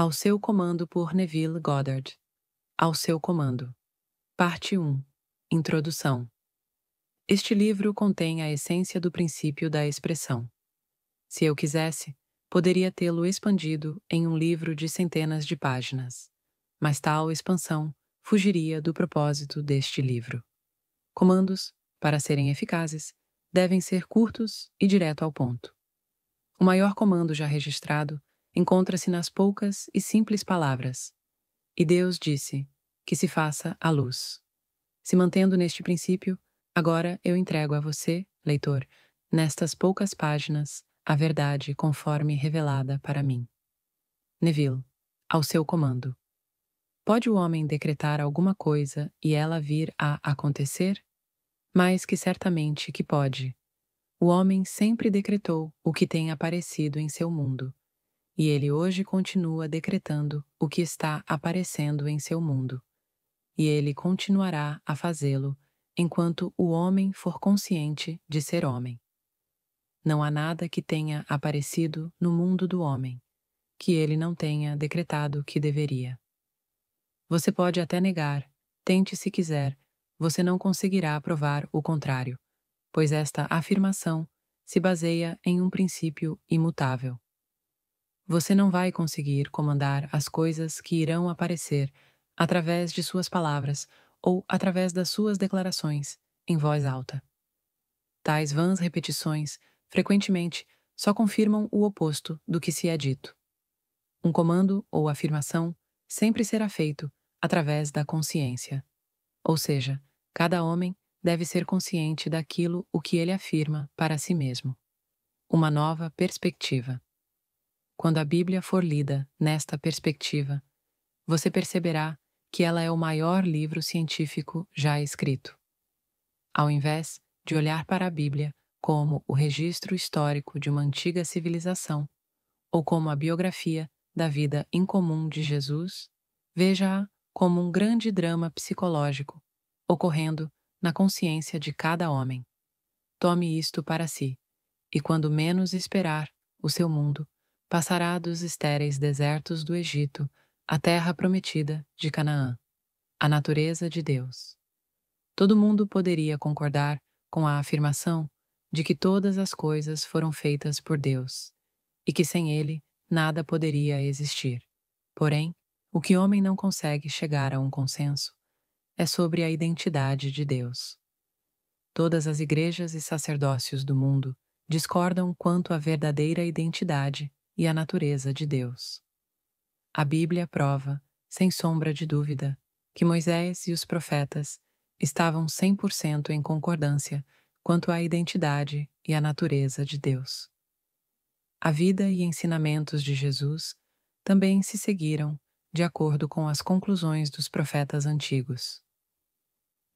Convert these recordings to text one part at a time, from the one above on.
Ao seu comando por Neville Goddard. Ao seu comando. Parte 1. Introdução. Este livro contém a essência do princípio da expressão. Se eu quisesse, poderia tê-lo expandido em um livro de centenas de páginas, mas tal expansão fugiria do propósito deste livro. Comandos, para serem eficazes, devem ser curtos e direto ao ponto. O maior comando já registrado encontra-se nas poucas e simples palavras: "E Deus disse que se faça a luz." Se mantendo neste princípio, agora eu entrego a você, leitor, nestas poucas páginas, a verdade conforme revelada para mim. Neville, ao seu comando. Pode o homem decretar alguma coisa e ela vir a acontecer? Mais que certamente que pode. O homem sempre decretou o que tem aparecido em seu mundo, e ele hoje continua decretando o que está aparecendo em seu mundo, e ele continuará a fazê-lo enquanto o homem for consciente de ser homem. Não há nada que tenha aparecido no mundo do homem que ele não tenha decretado que deveria. Você pode até negar, tente se quiser, você não conseguirá provar o contrário, pois esta afirmação se baseia em um princípio imutável. Você não vai conseguir comandar as coisas que irão aparecer através de suas palavras ou através das suas declarações em voz alta. Tais vãs repetições, frequentemente, só confirmam o oposto do que se é dito. Um comando ou afirmação sempre será feito através da consciência. Ou seja, cada homem deve ser consciente daquilo o que ele afirma para si mesmo. Uma nova perspectiva. Quando a Bíblia for lida nesta perspectiva, você perceberá que ela é o maior livro científico já escrito. Ao invés de olhar para a Bíblia como o registro histórico de uma antiga civilização, ou como a biografia da vida incomum de Jesus, veja-a como um grande drama psicológico ocorrendo na consciência de cada homem. Tome isto para si, e quando menos esperar, o seu mundo passará dos estéreis desertos do Egito à terra prometida de Canaã, a natureza de Deus. Todo mundo poderia concordar com a afirmação de que todas as coisas foram feitas por Deus e que sem ele nada poderia existir. Porém, o que homem não consegue chegar a um consenso é sobre a identidade de Deus. Todas as igrejas e sacerdócios do mundo discordam quanto à verdadeira identidade e à natureza de Deus. A Bíblia prova, sem sombra de dúvida, que Moisés e os profetas estavam 100% em concordância quanto à identidade e à natureza de Deus. A vida e ensinamentos de Jesus também se seguiram de acordo com as conclusões dos profetas antigos.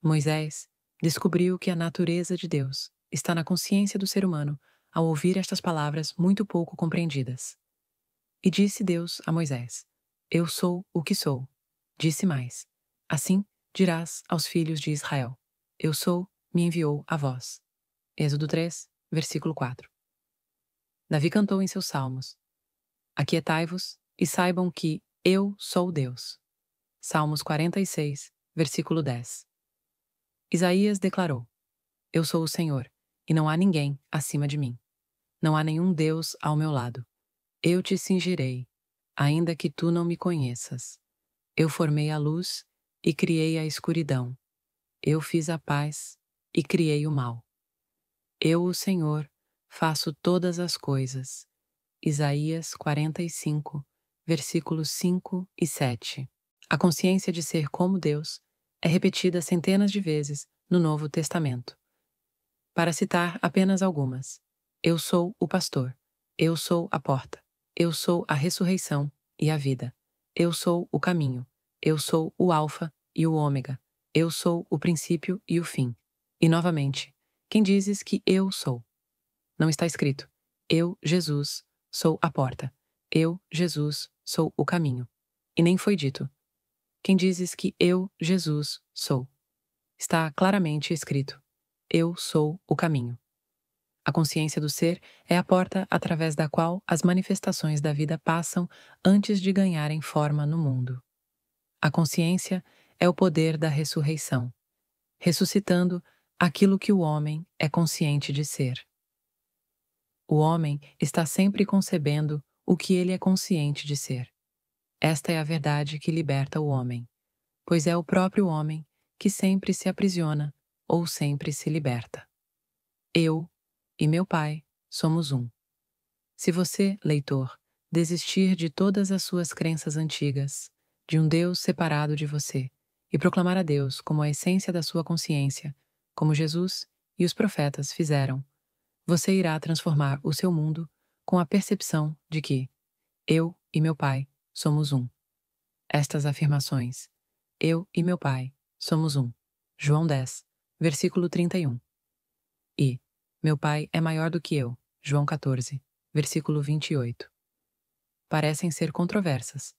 Moisés descobriu que a natureza de Deus está na consciência do ser humano ao ouvir estas palavras muito pouco compreendidas. E disse Deus a Moisés: "Eu sou o que sou." Disse mais: "Assim dirás aos filhos de Israel: Eu sou, me enviou a vós." Êxodo 3, versículo 4. Davi cantou em seus salmos: "Aquietai-vos e saibam que eu sou Deus." Salmos 46, versículo 10. Isaías declarou: "Eu sou o Senhor, e não há ninguém acima de mim. Não há nenhum Deus ao meu lado. Eu te cingirei, ainda que tu não me conheças. Eu formei a luz e criei a escuridão. Eu fiz a paz e criei o mal. Eu, o Senhor, faço todas as coisas." Isaías 45, versículos 5 e 7. A consciência de ser como Deus é repetida centenas de vezes no Novo Testamento. Para citar apenas algumas: Eu sou o pastor. Eu sou a porta. Eu sou a ressurreição e a vida. Eu sou o caminho. Eu sou o alfa e o ômega. Eu sou o princípio e o fim. E novamente, quem dizes que eu sou? Não está escrito: Eu, Jesus, sou a porta. Eu, Jesus, sou o caminho. E nem foi dito: Quem dizes que eu, Jesus, sou? Está claramente escrito: Eu sou o caminho. A consciência do ser é a porta através da qual as manifestações da vida passam antes de ganharem forma no mundo. A consciência é o poder da ressurreição, ressuscitando aquilo que o homem é consciente de ser. O homem está sempre concebendo o que ele é consciente de ser. Esta é a verdade que liberta o homem, pois é o próprio homem que sempre se aprisiona ou sempre se liberta. Eu e meu Pai somos um. Se você, leitor, desistir de todas as suas crenças antigas, de um Deus separado de você, e proclamar a Deus como a essência da sua consciência, como Jesus e os profetas fizeram, você irá transformar o seu mundo com a percepção de que eu e meu Pai somos um. Estas afirmações, eu e meu Pai somos um. João 10, versículo 31. E meu Pai é maior do que eu. João 14, versículo 28. Parecem ser controversas,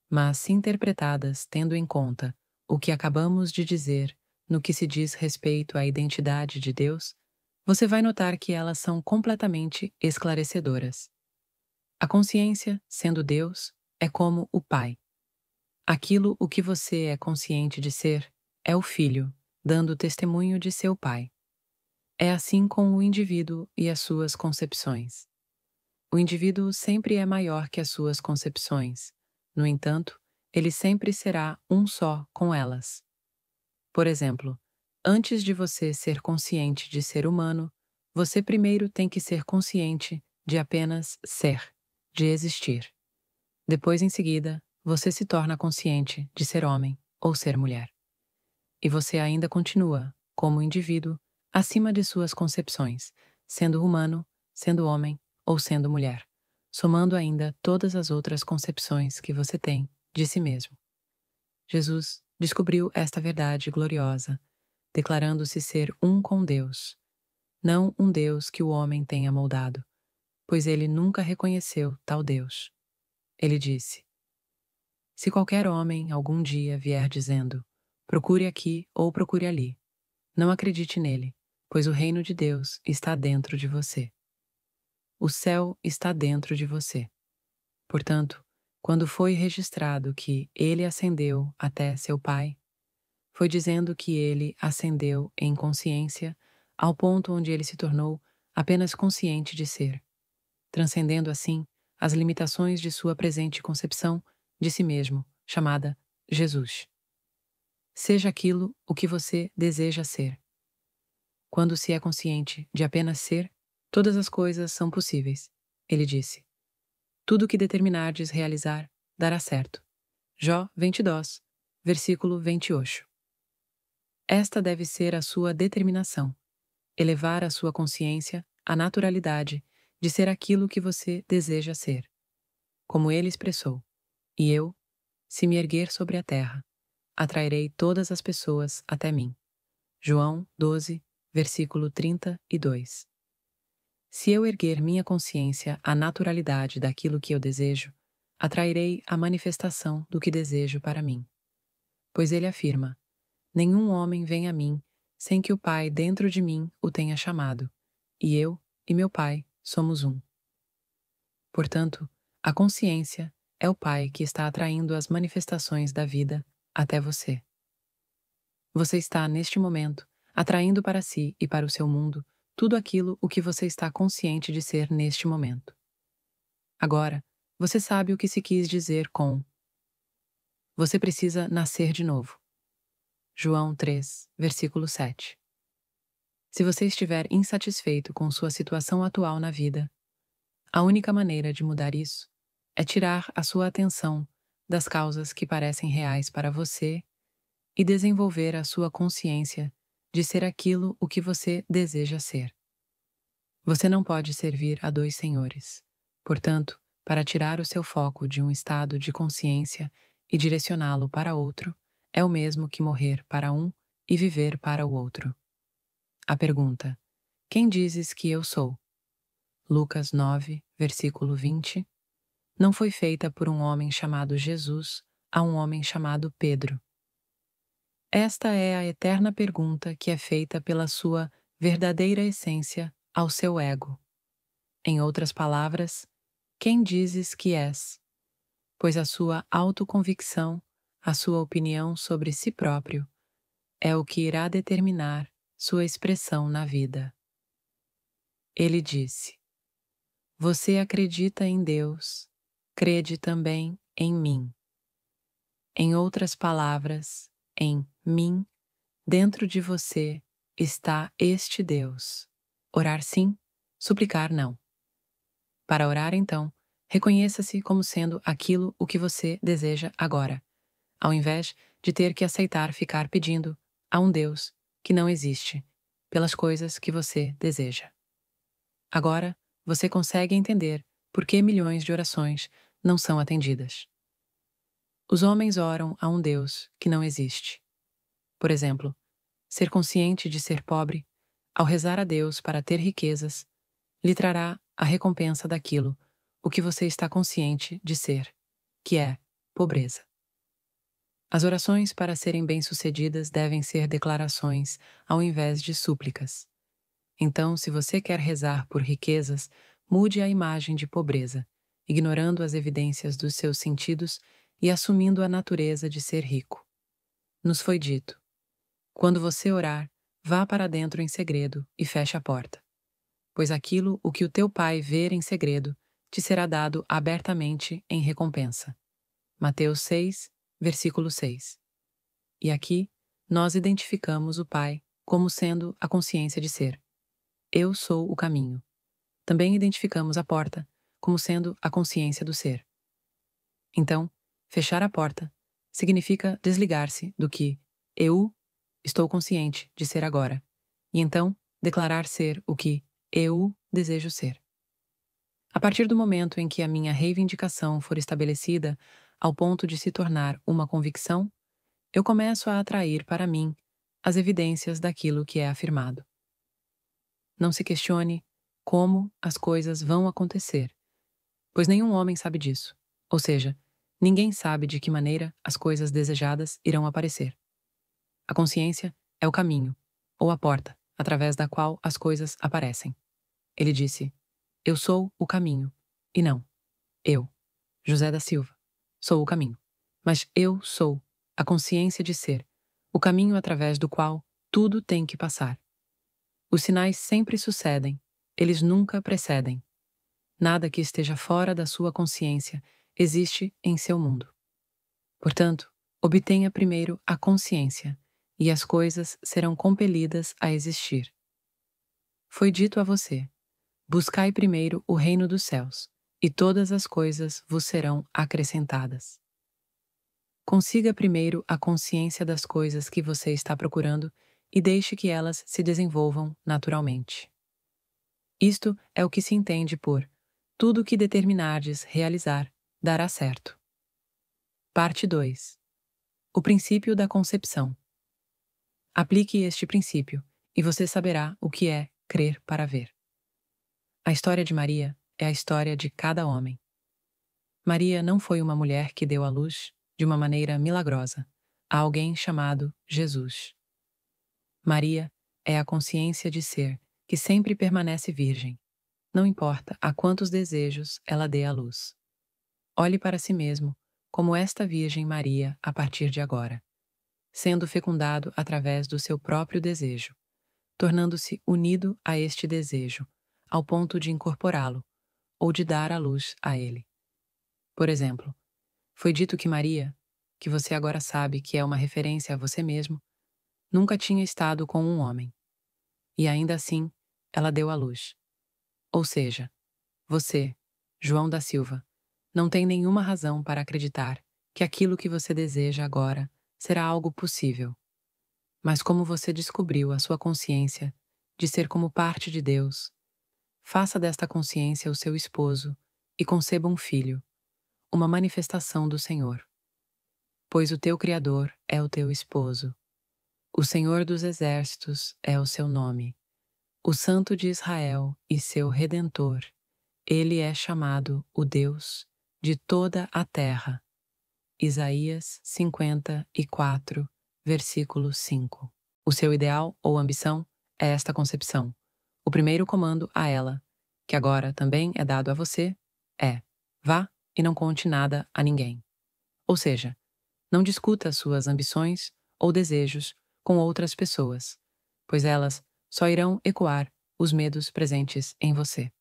mas se interpretadas tendo em conta o que acabamos de dizer no que se diz respeito à identidade de Deus, você vai notar que elas são completamente esclarecedoras. A consciência, sendo Deus, é como o Pai. Aquilo o que você é consciente de ser é o Filho, dando testemunho de seu Pai. É assim com o indivíduo e as suas concepções. O indivíduo sempre é maior que as suas concepções. No entanto, ele sempre será um só com elas. Por exemplo, antes de você ser consciente de ser humano, você primeiro tem que ser consciente de apenas ser, de existir. Depois, em seguida, você se torna consciente de ser homem ou ser mulher. E você ainda continua, como indivíduo, acima de suas concepções, sendo humano, sendo homem ou sendo mulher, somando ainda todas as outras concepções que você tem de si mesmo. Jesus descobriu esta verdade gloriosa, declarando-se ser um com Deus, não um Deus que o homem tenha moldado, pois ele nunca reconheceu tal Deus. Ele disse: se qualquer homem algum dia vier dizendo, procure aqui ou procure ali, não acredite nele, pois o reino de Deus está dentro de você. O céu está dentro de você. Portanto, quando foi registrado que ele ascendeu até seu Pai, foi dizendo que ele ascendeu em consciência ao ponto onde ele se tornou apenas consciente de ser, transcendendo assim as limitações de sua presente concepção de si mesmo, chamada Jesus. Seja aquilo o que você deseja ser. Quando se é consciente de apenas ser, todas as coisas são possíveis, ele disse. Tudo o que determinardes realizar dará certo. Jó 22, versículo 28. Esta deve ser a sua determinação, elevar a sua consciência à naturalidade de ser aquilo que você deseja ser. Como ele expressou, e eu, se me erguer sobre a terra, atrairei todas as pessoas até mim. João 12, versículo 32. Se eu erguer minha consciência à naturalidade daquilo que eu desejo, atrairei a manifestação do que desejo para mim. Pois ele afirma: nenhum homem vem a mim sem que o Pai dentro de mim o tenha chamado, e eu e meu Pai somos um. Portanto, a consciência é o Pai que está atraindo as manifestações da vida até você. Você está, neste momento, atraindo para si e para o seu mundo tudo aquilo o que você está consciente de ser neste momento. Agora, você sabe o que se quis dizer com você precisa nascer de novo. João 3, versículo 7. Se você estiver insatisfeito com sua situação atual na vida, a única maneira de mudar isso é tirar a sua atenção das causas que parecem reais para você e desenvolver a sua consciência de ser aquilo o que você deseja ser. Você não pode servir a dois senhores. Portanto, para tirar o seu foco de um estado de consciência e direcioná-lo para outro, é o mesmo que morrer para um e viver para o outro. A pergunta: quem dizes que eu sou? Lucas 9, versículo 20, não foi feita por um homem chamado Jesus a um homem chamado Pedro. Esta é a eterna pergunta que é feita pela sua verdadeira essência ao seu ego. Em outras palavras, quem dizes que és? Pois a sua autoconvicção, a sua opinião sobre si próprio, é o que irá determinar sua expressão na vida. Ele disse: Você acredita em Deus, crede também em mim. Em outras palavras, em mim, dentro de você, está este Deus. Orar sim, suplicar não. Para orar, então, reconheça-se como sendo aquilo o que você deseja agora, ao invés de ter que aceitar ficar pedindo a um Deus que não existe pelas coisas que você deseja. Agora, você consegue entender por que milhões de orações não são atendidas. Os homens oram a um Deus que não existe. Por exemplo, ser consciente de ser pobre, ao rezar a Deus para ter riquezas, lhe trará a recompensa daquilo o que você está consciente de ser, que é pobreza. As orações para serem bem-sucedidas devem ser declarações ao invés de súplicas. Então, se você quer rezar por riquezas, mude a imagem de pobreza, ignorando as evidências dos seus sentidos e assumindo a natureza de ser rico. Nos foi dito: quando você orar, vá para dentro em segredo e feche a porta. Pois aquilo o que o teu pai ver em segredo te será dado abertamente em recompensa. Mateus 6, versículo 6. E aqui, nós identificamos o Pai como sendo a consciência de ser. Eu sou o caminho. Também identificamos a porta como sendo a consciência do ser. Então, fechar a porta significa desligar-se do que eu estou consciente de ser agora, e então declarar ser o que eu desejo ser. A partir do momento em que a minha reivindicação for estabelecida ao ponto de se tornar uma convicção, eu começo a atrair para mim as evidências daquilo que é afirmado. Não se questione como as coisas vão acontecer, pois nenhum homem sabe disso, ou seja, ninguém sabe de que maneira as coisas desejadas irão aparecer. A consciência é o caminho, ou a porta, através da qual as coisas aparecem. Ele disse: Eu sou o caminho, e não eu, José da Silva, sou o caminho. Mas eu sou a consciência de ser, o caminho através do qual tudo tem que passar. Os sinais sempre sucedem, eles nunca precedem. Nada que esteja fora da sua consciência existe em seu mundo. Portanto, obtenha primeiro a consciência, e as coisas serão compelidas a existir. Foi dito a você: buscai primeiro o reino dos céus, e todas as coisas vos serão acrescentadas. Consiga primeiro a consciência das coisas que você está procurando e deixe que elas se desenvolvam naturalmente. Isto é o que se entende por tudo o que determinardes realizar dará certo. Parte 2. O princípio da concepção. Aplique este princípio e você saberá o que é crer para ver. A história de Maria é a história de cada homem. Maria não foi uma mulher que deu à luz, de uma maneira milagrosa, a alguém chamado Jesus. Maria é a consciência de ser que sempre permanece virgem, não importa a quantos desejos ela dê à luz. Olhe para si mesmo como esta Virgem Maria a partir de agora, sendo fecundado através do seu próprio desejo, tornando-se unido a este desejo, ao ponto de incorporá-lo ou de dar à luz a ele. Por exemplo, foi dito que Maria, que você agora sabe que é uma referência a você mesmo, nunca tinha estado com um homem. E ainda assim, ela deu à luz. Ou seja, você, João da Silva, não tem nenhuma razão para acreditar que aquilo que você deseja agora será algo possível. Mas como você descobriu a sua consciência de ser como parte de Deus, faça desta consciência o seu esposo e conceba um filho, uma manifestação do Senhor. Pois o teu Criador é o teu esposo. O Senhor dos Exércitos é o seu nome. O Santo de Israel e seu Redentor. Ele é chamado o Deus de toda a terra. Isaías 54, versículo 5. O seu ideal ou ambição é esta concepção, O primeiro comando a ela, que agora também é dado a você, é: vá e não conte nada a ninguém. Ou seja, não discuta suas ambições ou desejos com outras pessoas, pois elas só irão ecoar os medos presentes em você.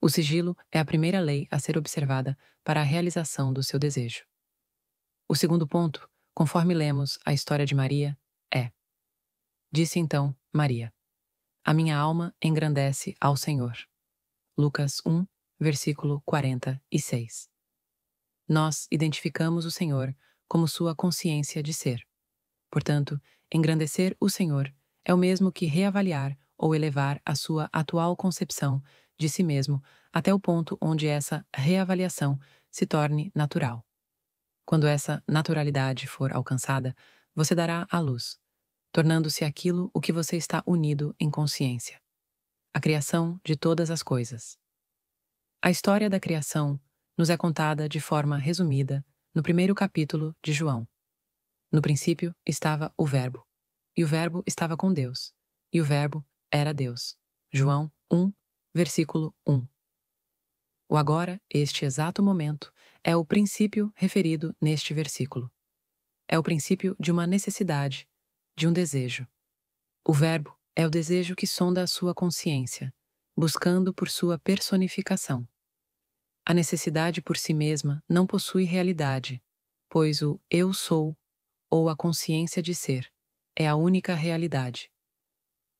O sigilo é a primeira lei a ser observada para a realização do seu desejo. O segundo ponto, conforme lemos a história de Maria, é: disse então Maria: a minha alma engrandece ao Senhor. Lucas 1, versículo 46. Nós identificamos o Senhor como sua consciência de ser. Portanto, engrandecer o Senhor é o mesmo que reavaliar ou elevar a sua atual concepção de si mesmo até o ponto onde essa reavaliação se torne natural. Quando essa naturalidade for alcançada, você dará à luz, tornando-se aquilo o que você está unido em consciência: a criação de todas as coisas. A história da criação nos é contada de forma resumida no primeiro capítulo de João. No princípio estava o Verbo, e o Verbo estava com Deus, e o Verbo era Deus. João 1, versículo 1. O agora, este exato momento, é o princípio referido neste versículo. É o princípio de uma necessidade, de um desejo. O Verbo é o desejo que sonda a sua consciência, buscando por sua personificação. A necessidade por si mesma não possui realidade, pois o eu sou, ou a consciência de ser, é a única realidade.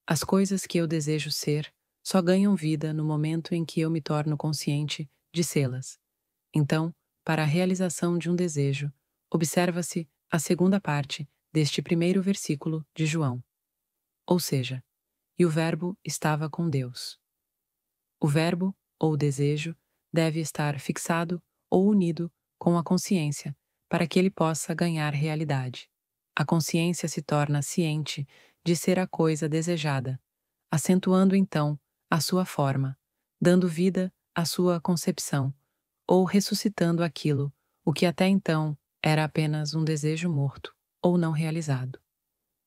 As coisas que eu desejo ser só ganham vida no momento em que eu me torno consciente de sê-las. Então, para a realização de um desejo, observa-se a segunda parte deste primeiro versículo de João. Ou seja, e o Verbo estava com Deus. O verbo, ou desejo, deve estar fixado ou unido com a consciência para que ele possa ganhar realidade. A consciência se torna ciente de ser a coisa desejada, acentuando então a sua forma, dando vida à sua concepção, ou ressuscitando aquilo, o que até então era apenas um desejo morto ou não realizado.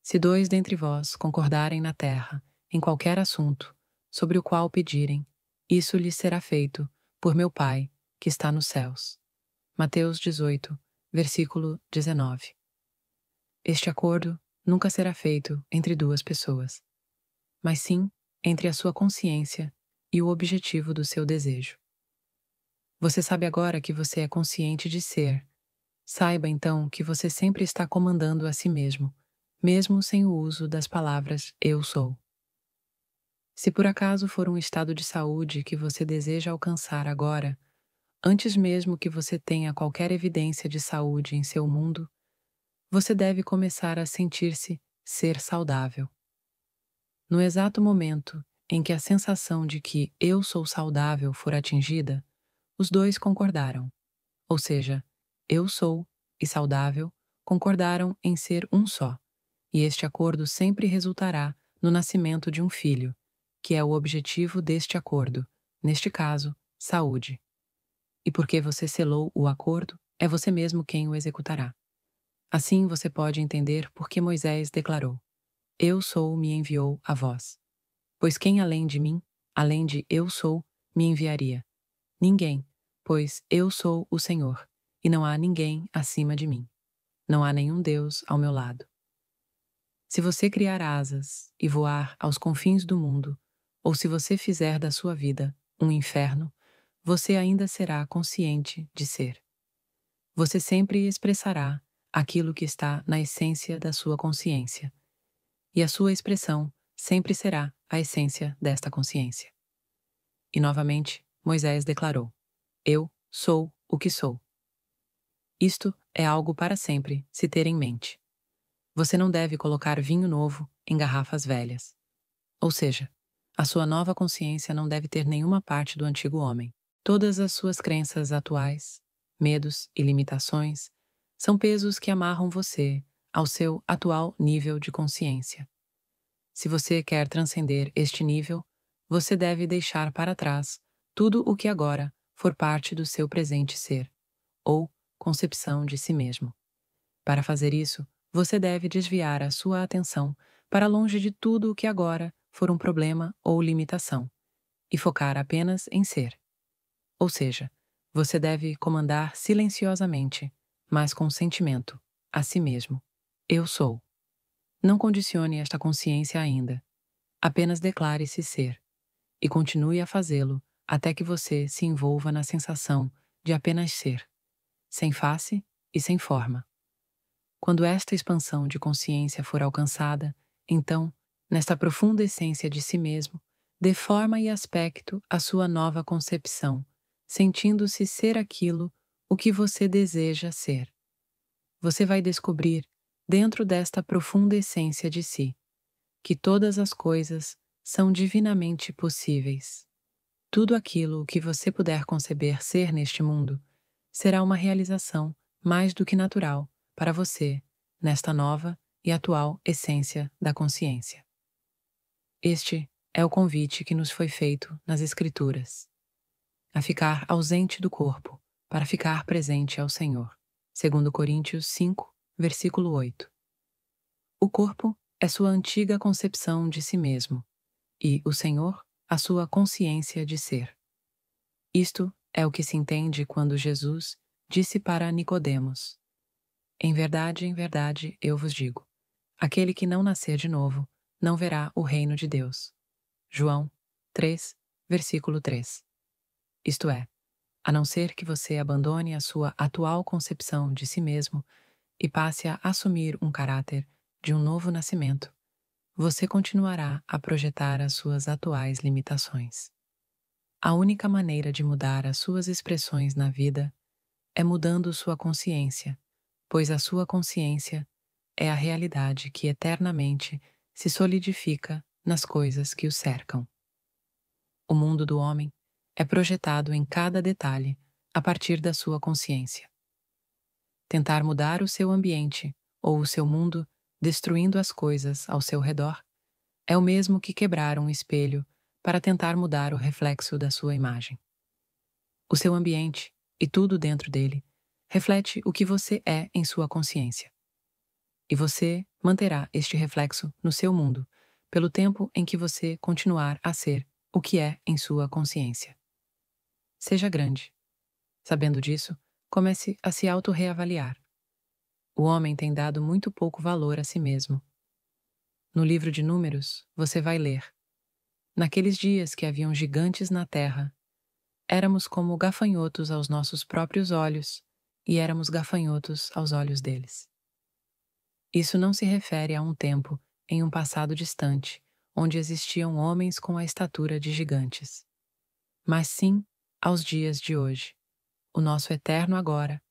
Se dois dentre vós concordarem na terra, em qualquer assunto, sobre o qual pedirem, isso lhes será feito por meu Pai, que está nos céus. Mateus 18, versículo 19. Este acordo nunca será feito entre duas pessoas, mas sim entre a sua consciência e o objetivo do seu desejo. Você sabe agora que você é consciente de ser. Saiba então que você sempre está comandando a si mesmo, mesmo sem o uso das palavras eu sou. Se por acaso for um estado de saúde que você deseja alcançar agora, antes mesmo que você tenha qualquer evidência de saúde em seu mundo, você deve começar a sentir-se ser saudável. No exato momento em que a sensação de que eu sou saudável for atingida, os dois concordaram. Ou seja, eu sou e saudável concordaram em ser um só, e este acordo sempre resultará no nascimento de um filho, que é o objetivo deste acordo, neste caso, saúde. E porque você selou o acordo, é você mesmo quem o executará. Assim você pode entender por que Moisés declarou: Eu sou me enviou a vós. Pois quem além de mim, além de eu sou, me enviaria? Ninguém, pois eu sou o Senhor, e não há ninguém acima de mim. Não há nenhum Deus ao meu lado. Se você criar asas e voar aos confins do mundo, ou se você fizer da sua vida um inferno, você ainda será consciente de ser. Você sempre expressará aquilo que está na essência da sua consciência, e a sua expressão sempre será a essência desta consciência. E novamente, Moisés declarou: Eu sou o que sou. Isto é algo para sempre se ter em mente. Você não deve colocar vinho novo em garrafas velhas. Ou seja, a sua nova consciência não deve ter nenhuma parte do antigo homem. Todas as suas crenças atuais, medos e limitações são pesos que amarram você ao seu atual nível de consciência. Se você quer transcender este nível, você deve deixar para trás tudo o que agora for parte do seu presente ser, ou concepção de si mesmo. Para fazer isso, você deve desviar a sua atenção para longe de tudo o que agora for um problema ou limitação, e focar apenas em ser. Ou seja, você deve comandar silenciosamente, mas com sentimento, a si mesmo. Eu sou. Não condicione esta consciência ainda. Apenas declare-se ser, e continue a fazê-lo até que você se envolva na sensação de apenas ser, sem face e sem forma. Quando esta expansão de consciência for alcançada, então, nesta profunda essência de si mesmo, dê forma e aspecto à sua nova concepção, sentindo-se ser aquilo o que você deseja ser. Você vai descobrir, dentro desta profunda essência de si, que todas as coisas são divinamente possíveis. Tudo aquilo que você puder conceber ser neste mundo será uma realização mais do que natural para você nesta nova e atual essência da consciência. Este é o convite que nos foi feito nas Escrituras, a ficar ausente do corpo para ficar presente ao Senhor. 2 Coríntios 5, versículo 8. O corpo é sua antiga concepção de si mesmo, e o Senhor, a sua consciência de ser. Isto é o que se entende quando Jesus disse para Nicodemos: em verdade, eu vos digo, aquele que não nascer de novo não verá o reino de Deus. João 3, versículo 3. Isto é, a não ser que você abandone a sua atual concepção de si mesmo e passe a assumir um caráter de um novo nascimento, você continuará a projetar as suas atuais limitações. A única maneira de mudar as suas expressões na vida é mudando sua consciência, pois a sua consciência é a realidade que eternamente se solidifica nas coisas que o cercam. O mundo do homem é projetado em cada detalhe a partir da sua consciência. Tentar mudar o seu ambiente ou o seu mundo destruindo as coisas ao seu redor é o mesmo que quebrar um espelho para tentar mudar o reflexo da sua imagem. O seu ambiente e tudo dentro dele reflete o que você é em sua consciência. E você manterá este reflexo no seu mundo pelo tempo em que você continuar a ser o que é em sua consciência. Seja grande. Sabendo disso, comece a se autorreavaliar. O homem tem dado muito pouco valor a si mesmo. No livro de Números, você vai ler: naqueles dias que haviam gigantes na terra, éramos como gafanhotos aos nossos próprios olhos, e éramos gafanhotos aos olhos deles. Isso não se refere a um tempo em um passado distante, onde existiam homens com a estatura de gigantes, mas sim aos dias de hoje, o nosso eterno agora,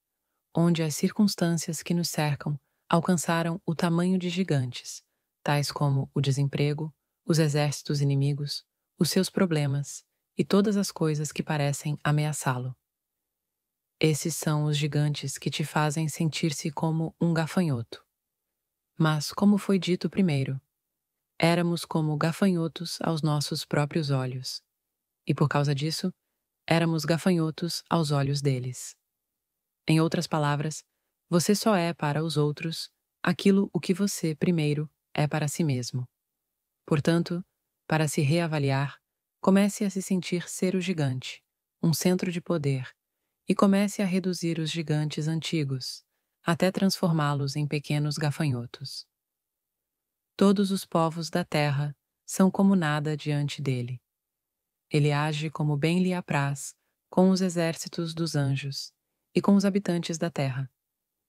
onde as circunstâncias que nos cercam alcançaram o tamanho de gigantes, tais como o desemprego, os exércitos inimigos, os seus problemas e todas as coisas que parecem ameaçá-lo. Esses são os gigantes que te fazem sentir-se como um gafanhoto. Mas, como foi dito primeiro, éramos como gafanhotos aos nossos próprios olhos, e por causa disso, éramos gafanhotos aos olhos deles. Em outras palavras, você só é para os outros aquilo o que você, primeiro, é para si mesmo. Portanto, para se reavaliar, comece a se sentir ser o gigante, um centro de poder, e comece a reduzir os gigantes antigos, até transformá-los em pequenos gafanhotos. Todos os povos da terra são como nada diante dele. Ele age como bem lhe apraz, com os exércitos dos anjos e com os habitantes da terra.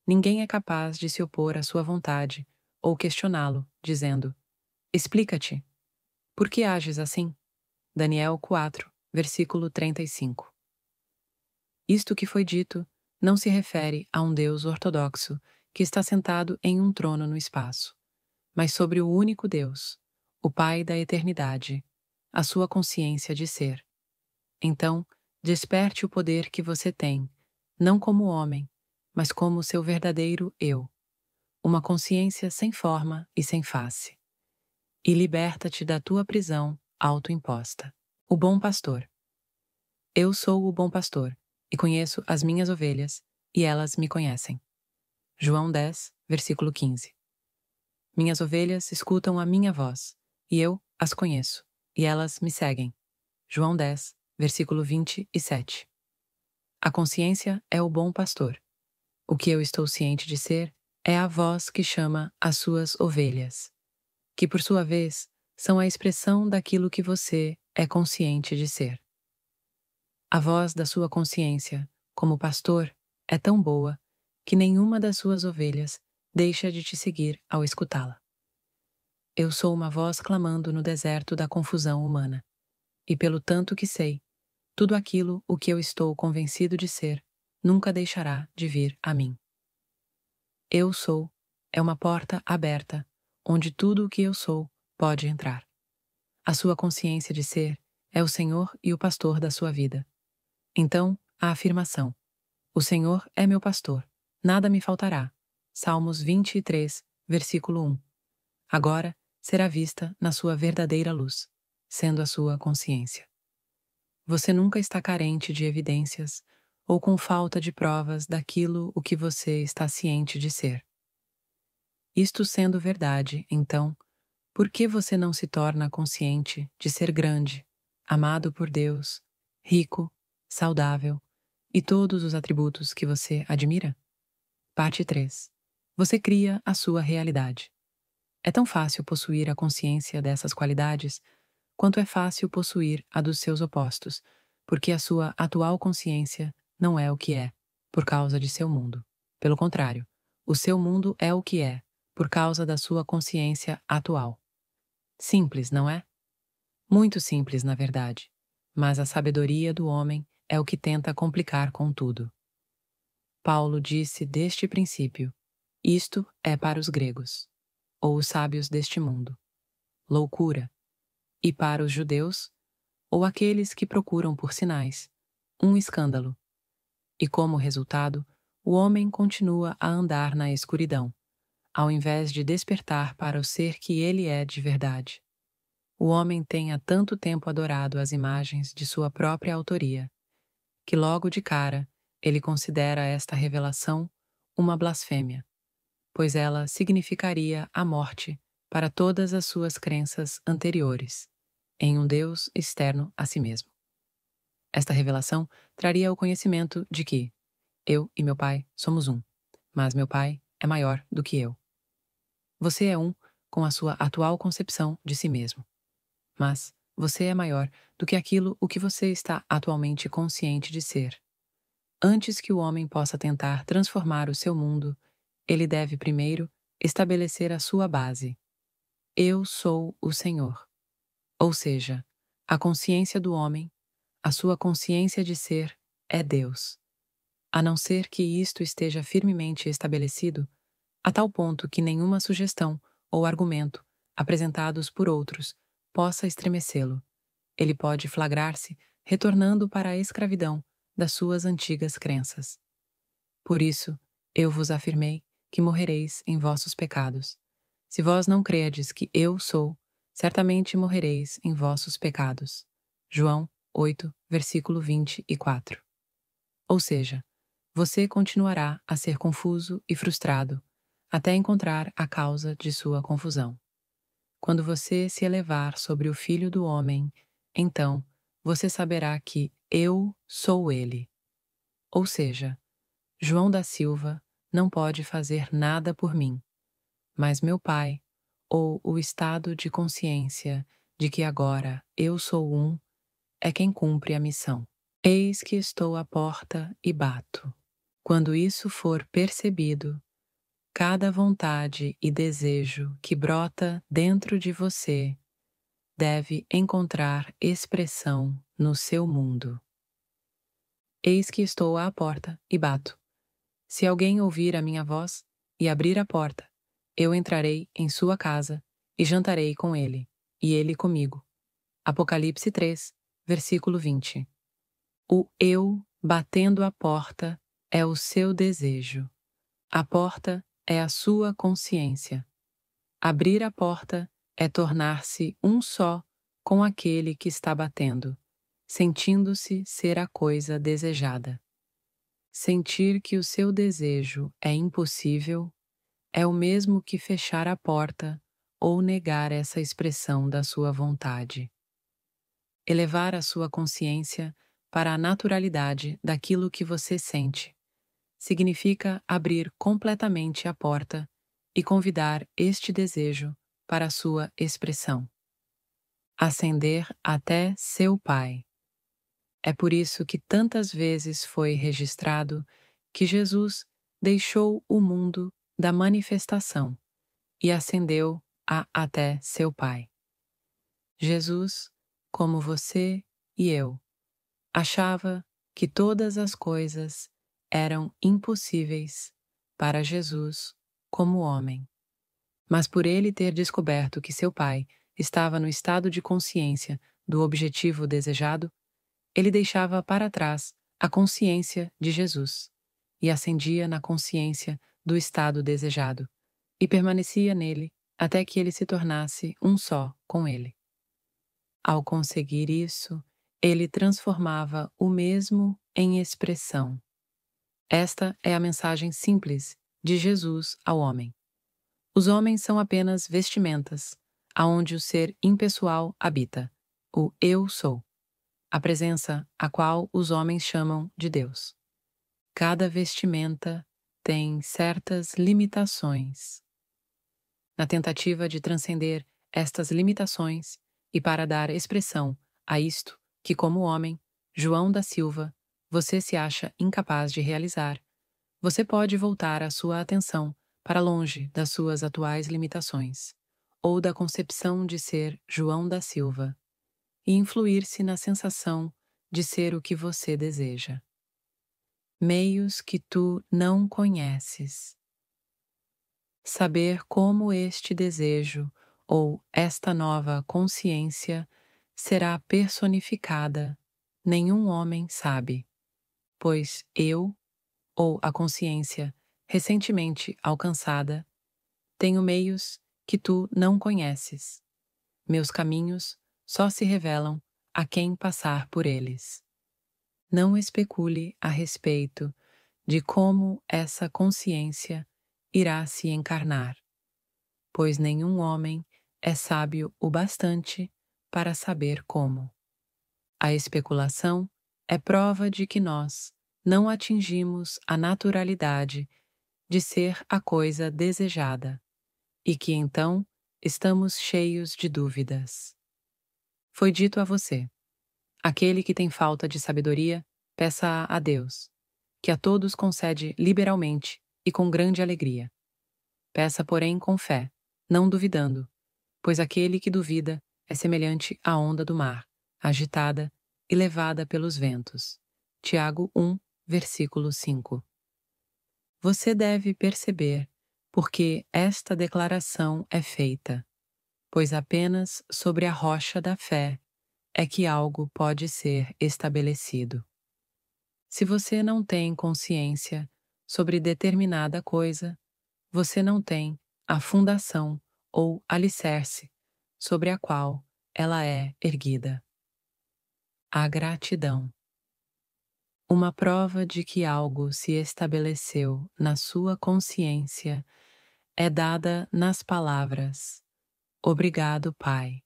Ninguém é capaz de se opor à sua vontade ou questioná-lo, dizendo: explica-te. Por que ages assim? Daniel 4, versículo 35. Isto que foi dito não se refere a um Deus ortodoxo que está sentado em um trono no espaço, mas sobre o único Deus, o Pai da eternidade, a sua consciência de ser. Então, desperte o poder que você tem, não como homem, mas como seu verdadeiro eu, uma consciência sem forma e sem face. E liberta-te da tua prisão autoimposta. O bom pastor. Eu sou o bom pastor, e conheço as minhas ovelhas, e elas me conhecem. João 10, versículo 15. Minhas ovelhas escutam a minha voz, e eu as conheço, e elas me seguem. João 10, versículo 27. A consciência é o bom pastor. O que eu estou ciente de ser é a voz que chama as suas ovelhas, que por sua vez são a expressão daquilo que você é consciente de ser. A voz da sua consciência, como pastor, é tão boa que nenhuma das suas ovelhas deixa de te seguir ao escutá-la. Eu sou uma voz clamando no deserto da confusão humana, e pelo tanto que sei, tudo aquilo o que eu estou convencido de ser nunca deixará de vir a mim. Eu sou é uma porta aberta, onde tudo o que eu sou pode entrar. A sua consciência de ser é o Senhor e o pastor da sua vida. Então, a afirmação: o Senhor é meu pastor, nada me faltará. Salmos 23, versículo 1. Agora será vista na sua verdadeira luz, sendo a sua consciência. Você nunca está carente de evidências ou com falta de provas daquilo o que você está ciente de ser. Isto sendo verdade, então, por que você não se torna consciente de ser grande, amado por Deus, rico, saudável e todos os atributos que você admira? Parte 3. Você cria a sua realidade. É tão fácil possuir a consciência dessas qualidades quanto é fácil possuir a dos seus opostos, porque a sua atual consciência não é o que é, por causa de seu mundo. Pelo contrário, o seu mundo é o que é, por causa da sua consciência atual. Simples, não é? Muito simples, na verdade, mas a sabedoria do homem é o que tenta complicar com tudo. Paulo disse deste princípio: isto é para os gregos, ou os sábios deste mundo, loucura, e para os judeus, ou aqueles que procuram por sinais, um escândalo. E como resultado, o homem continua a andar na escuridão, ao invés de despertar para o ser que ele é de verdade. O homem tem há tanto tempo adorado as imagens de sua própria autoria, que logo de cara ele considera esta revelação uma blasfêmia, pois ela significaria a morte para todas as suas crenças anteriores, em um Deus externo a si mesmo. Esta revelação traria o conhecimento de que eu e meu pai somos um, mas meu pai é maior do que eu. Você é um com a sua atual concepção de si mesmo, mas você é maior do que aquilo o que você está atualmente consciente de ser. Antes que o homem possa tentar transformar o seu mundo, ele deve primeiro estabelecer a sua base. Eu sou o Senhor. Ou seja, a consciência do homem, a sua consciência de ser, é Deus. A não ser que isto esteja firmemente estabelecido, a tal ponto que nenhuma sugestão ou argumento apresentados por outros possa estremecê-lo, ele pode flagrar-se retornando para a escravidão das suas antigas crenças. Por isso, eu vos afirmei que morrereis em vossos pecados. Se vós não credes que eu sou, certamente morrereis em vossos pecados. João 8, versículo 24. Ou seja, você continuará a ser confuso e frustrado até encontrar a causa de sua confusão. Quando você se elevar sobre o Filho do Homem, então você saberá que eu sou ele. Ou seja, João da Silva não pode fazer nada por mim, mas meu Pai, ou o estado de consciência de que agora eu sou um, é quem cumpre a missão. Eis que estou à porta e bato. Quando isso for percebido, cada vontade e desejo que brota dentro de você deve encontrar expressão no seu mundo. Eis que estou à porta e bato. Se alguém ouvir a minha voz e abrir a porta, eu entrarei em sua casa e jantarei com ele, e ele comigo. Apocalipse 3, versículo 20. O eu batendo a porta é o seu desejo. A porta é a sua consciência. Abrir a porta é tornar-se um só com aquele que está batendo, sentindo-se ser a coisa desejada. Sentir que o seu desejo é impossível é o mesmo que fechar a porta ou negar essa expressão da sua vontade. Elevar a sua consciência para a naturalidade daquilo que você sente significa abrir completamente a porta e convidar este desejo para a sua expressão. Ascender até seu Pai. É por isso que tantas vezes foi registrado que Jesus deixou o mundo da manifestação e ascendeu até seu Pai. Jesus, como você e eu, achava que todas as coisas eram impossíveis para Jesus como homem. Mas por ele ter descoberto que seu Pai estava no estado de consciência do objetivo desejado, ele deixava para trás a consciência de Jesus e ascendia na consciência do estado desejado e permanecia nele até que ele se tornasse um só com ele. Ao conseguir isso, ele transformava o mesmo em expressão. Esta é a mensagem simples de Jesus ao homem. Os homens são apenas vestimentas, aonde o ser impessoal habita, o Eu Sou, a presença a qual os homens chamam de Deus. Cada vestimenta tem certas limitações. Na tentativa de transcender estas limitações e para dar expressão a isto que, como homem, João da Silva, você se acha incapaz de realizar, você pode voltar a sua atenção para longe das suas atuais limitações, ou da concepção de ser João da Silva, e influir-se na sensação de ser o que você deseja. Meios que tu não conheces. Saber como este desejo ou esta nova consciência será personificada, nenhum homem sabe, pois eu, ou a consciência recentemente alcançada, tenho meios que tu não conheces. Meus caminhos só se revelam a quem passar por eles. Não especule a respeito de como essa consciência irá se encarnar, pois nenhum homem é sábio o bastante para saber como. A especulação é prova de que nós não atingimos a naturalidade de ser a coisa desejada e que então estamos cheios de dúvidas. Foi dito a você: aquele que tem falta de sabedoria, peça a Deus, que a todos concede liberalmente e com grande alegria. Peça, porém, com fé, não duvidando, pois aquele que duvida é semelhante à onda do mar, agitada e levada pelos ventos. Tiago 1, versículo 5. Você deve perceber porque esta declaração é feita, pois apenas sobre a rocha da fé é que algo pode ser estabelecido. Se você não tem consciência sobre determinada coisa, você não tem a fundação ou alicerce sobre a qual ela é erguida. A gratidão. Uma prova de que algo se estabeleceu na sua consciência é dada nas palavras: Obrigado, Pai.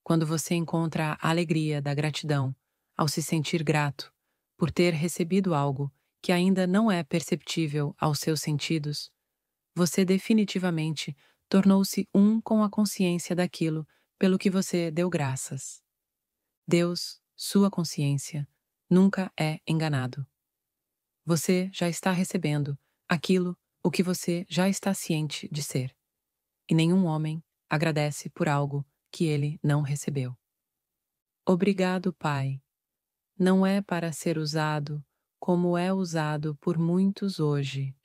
Quando você encontra a alegria da gratidão ao se sentir grato por ter recebido algo que ainda não é perceptível aos seus sentidos, você definitivamente tornou-se um com a consciência daquilo pelo que você deu graças. Deus, sua consciência, nunca é enganado. Você já está recebendo aquilo o que você já está ciente de ser, e nenhum homem agradece por algo que ele não recebeu. Obrigado, Pai, não é para ser usado como é usado por muitos hoje,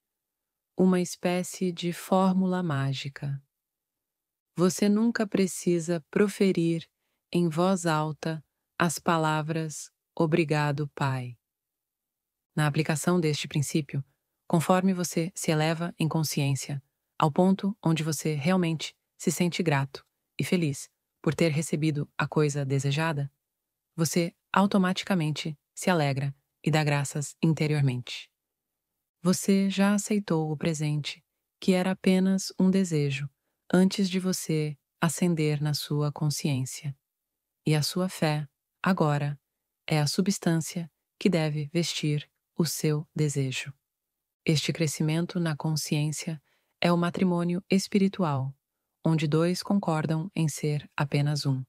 uma espécie de fórmula mágica. Você nunca precisa proferir em voz alta as palavras Obrigado, Pai. Na aplicação deste princípio, conforme você se eleva em consciência ao ponto onde você realmente se sente grato e feliz por ter recebido a coisa desejada, você automaticamente se alegra e dá graças interiormente. Você já aceitou o presente, que era apenas um desejo, antes de você ascender na sua consciência. E a sua fé, agora, é a substância que deve vestir o seu desejo. Este crescimento na consciência é o matrimônio espiritual, onde dois concordam em ser apenas um,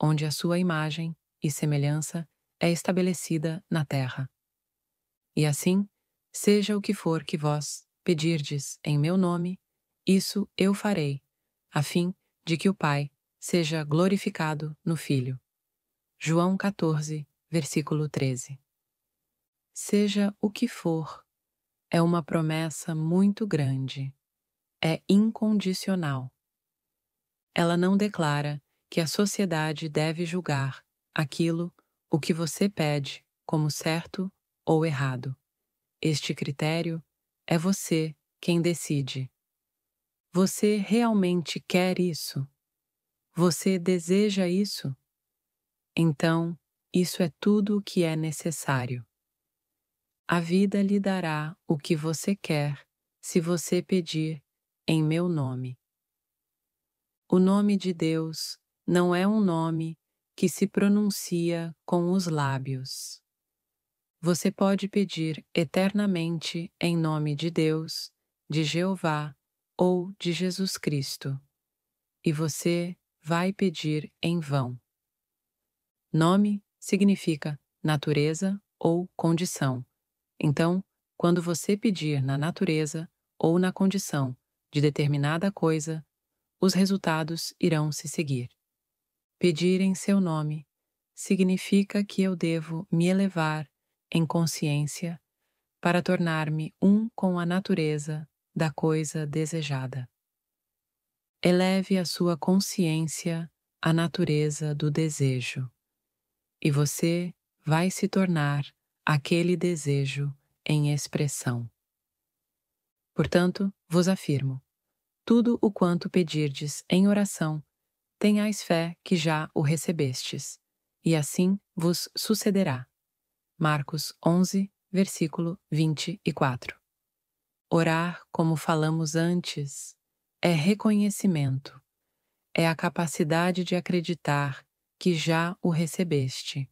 onde a sua imagem e semelhança é estabelecida na terra. E assim, seja o que for que vós pedirdes em meu nome, isso eu farei, a fim de que o Pai seja glorificado no Filho. João 14, versículo 13. Seja o que for, é uma promessa muito grande. É incondicional. Ela não declara que a sociedade deve julgar aquilo o que você pede como certo ou errado. Este critério é você quem decide. Você realmente quer isso? Você deseja isso? Então, isso é tudo o que é necessário. A vida lhe dará o que você quer se você pedir em meu nome. O nome de Deus não é um nome que se pronuncia com os lábios. Você pode pedir eternamente em nome de Deus, de Jeová ou de Jesus Cristo, e você vai pedir em vão. Nome significa natureza ou condição. Então, quando você pedir na natureza ou na condição de determinada coisa, os resultados irão se seguir. Pedir em seu nome significa que eu devo me elevar em consciência para tornar-me um com a natureza da coisa desejada. Eleve a sua consciência à natureza do desejo, e você vai se tornar aquele desejo em expressão. Portanto, vos afirmo, tudo o quanto pedirdes em oração, tenhais fé que já o recebestes, e assim vos sucederá. Marcos 11, versículo 24. Orar, como falamos antes, é reconhecimento, é a capacidade de acreditar que já o recebeste.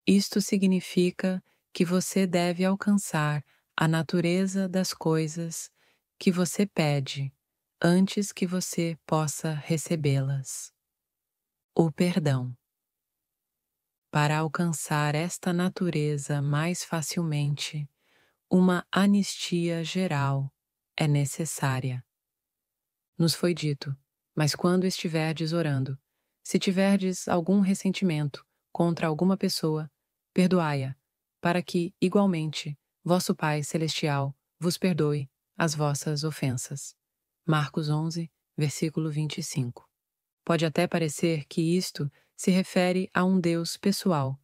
Isto significa que você deve alcançar a natureza das coisas que você pede antes que você possa recebê-las. O perdão. Para alcançar esta natureza mais facilmente, uma anistia geral é necessária. Nos foi dito, mas quando estiverdes orando, se tiverdes algum ressentimento contra alguma pessoa, perdoai-a, para que, igualmente, vosso Pai Celestial vos perdoe as vossas ofensas. Marcos 11, versículo 25. Pode até parecer que isto se refere a um Deus pessoal,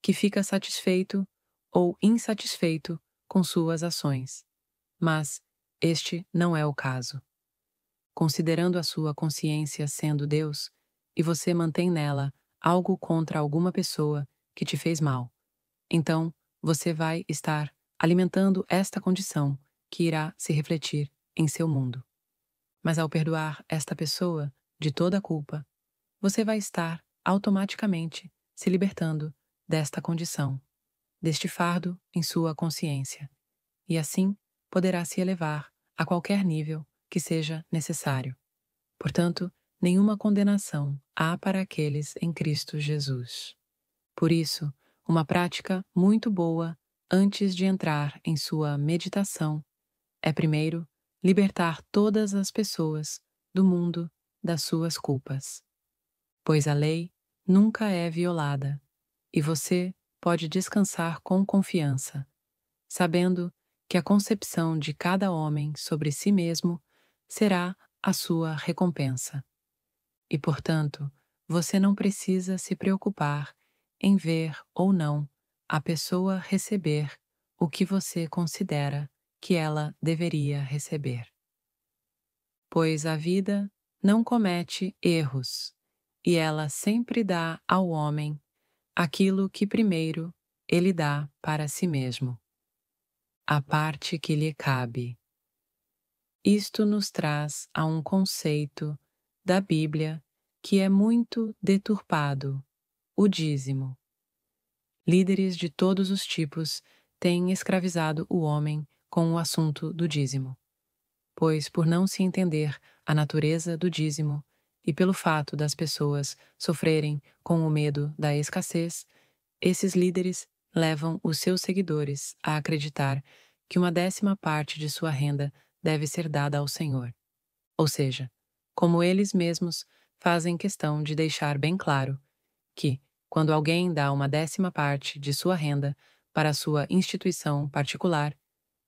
que fica satisfeito ou insatisfeito com suas ações. Mas este não é o caso. Considerando a sua consciência sendo Deus, e você mantém nela algo contra alguma pessoa que te fez mal, então você vai estar alimentando esta condição que irá se refletir em seu mundo. Mas ao perdoar esta pessoa de toda a culpa, você vai estar automaticamente se libertando desta condição, deste fardo em sua consciência, e assim poderá se elevar a qualquer nível que seja necessário. Portanto, nenhuma condenação há para aqueles em Cristo Jesus. Por isso, uma prática muito boa antes de entrar em sua meditação é primeiro libertar todas as pessoas do mundo das suas culpas. Pois a lei nunca é violada, e você pode descansar com confiança, sabendo que a concepção de cada homem sobre si mesmo será a sua recompensa. E, portanto, você não precisa se preocupar em ver ou não a pessoa receber o que você considera que ela deveria receber. Pois a vida não comete erros, e ela sempre dá ao homem aquilo que primeiro ele dá para si mesmo, a parte que lhe cabe. Isto nos traz a um conceito da Bíblia que é muito deturpado: o dízimo. Líderes de todos os tipos têm escravizado o homem com o assunto do dízimo, pois, por não se entender a natureza do dízimo e pelo fato das pessoas sofrerem com o medo da escassez, esses líderes levam os seus seguidores a acreditar que uma 10ª parte de sua renda deve ser dada ao Senhor. Ou seja, como eles mesmos fazem questão de deixar bem claro que, quando alguém dá uma 10ª parte de sua renda para sua instituição particular,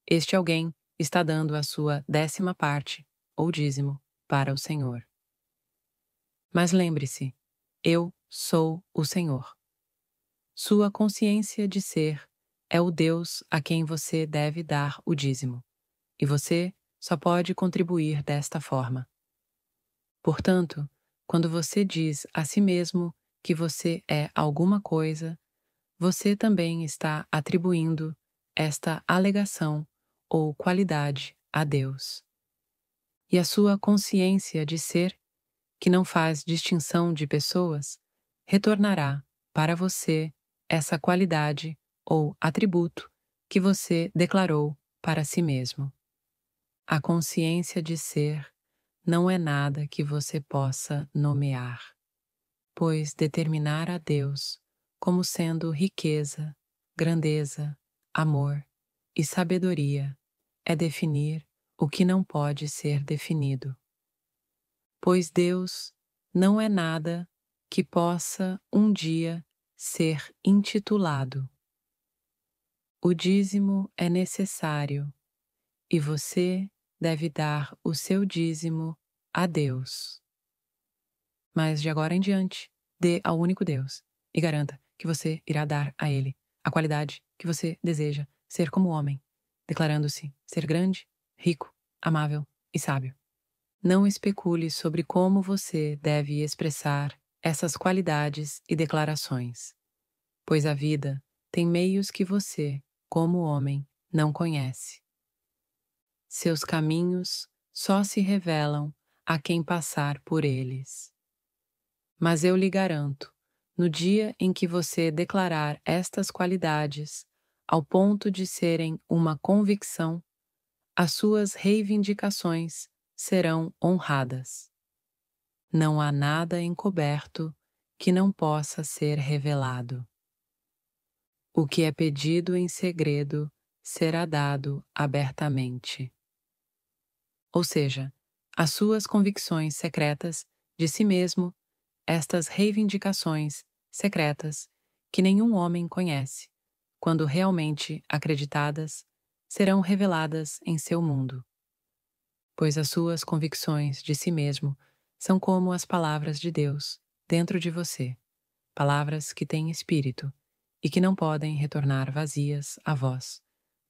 este alguém está dando a sua 10ª parte, ou dízimo, para o Senhor. Mas lembre-se, eu sou o Senhor. Sua consciência de ser é o Deus a quem você deve dar o dízimo, e você só pode contribuir desta forma. Portanto, quando você diz a si mesmo que você é alguma coisa, você também está atribuindo esta alegação ou qualidade a Deus. E a sua consciência de ser, que não faz distinção de pessoas, retornará para você essa qualidade ou atributo que você declarou para si mesmo. A consciência de ser não é nada que você possa nomear, pois determinar a Deus como sendo riqueza, grandeza, amor e sabedoria é definir o que não pode ser definido. Pois Deus não é nada que possa um dia ser intitulado. O dízimo é necessário e você deve dar o seu dízimo a Deus. Mas de agora em diante, dê ao único Deus e garanta que você irá dar a Ele a qualidade que você deseja ser como homem, declarando-se ser grande, rico, amável e sábio. Não especule sobre como você deve expressar essas qualidades e declarações, pois a vida tem meios que você, como homem, não conhece. Seus caminhos só se revelam a quem passar por eles. Mas eu lhe garanto, no dia em que você declarar estas qualidades, ao ponto de serem uma convicção, as suas reivindicações serão honradas. Não há nada encoberto que não possa ser revelado. O que é pedido em segredo será dado abertamente. Ou seja, as suas convicções secretas de si mesmo, estas reivindicações secretas que nenhum homem conhece, quando realmente acreditadas, serão reveladas em seu mundo. Pois as suas convicções de si mesmo são como as palavras de Deus dentro de você, palavras que têm espírito e que não podem retornar vazias a vós,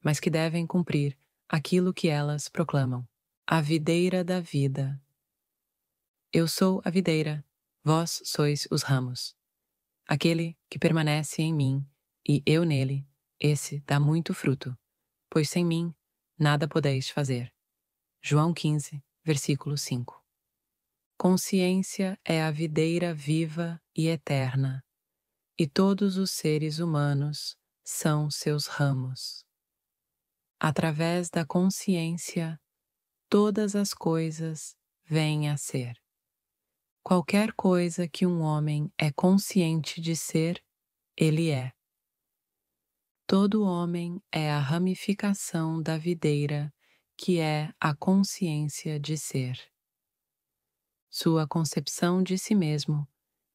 mas que devem cumprir aquilo que elas proclamam. A videira da vida. Eu sou a videira, vós sois os ramos. Aquele que permanece em mim e eu nele, esse dá muito fruto, pois sem mim nada podeis fazer. João 15, versículo 5. Consciência é a videira viva e eterna, e todos os seres humanos são seus ramos. Através da consciência, todas as coisas vêm a ser. Qualquer coisa que um homem é consciente de ser, ele é. Todo homem é a ramificação da videira, que é a consciência de ser. Sua concepção de si mesmo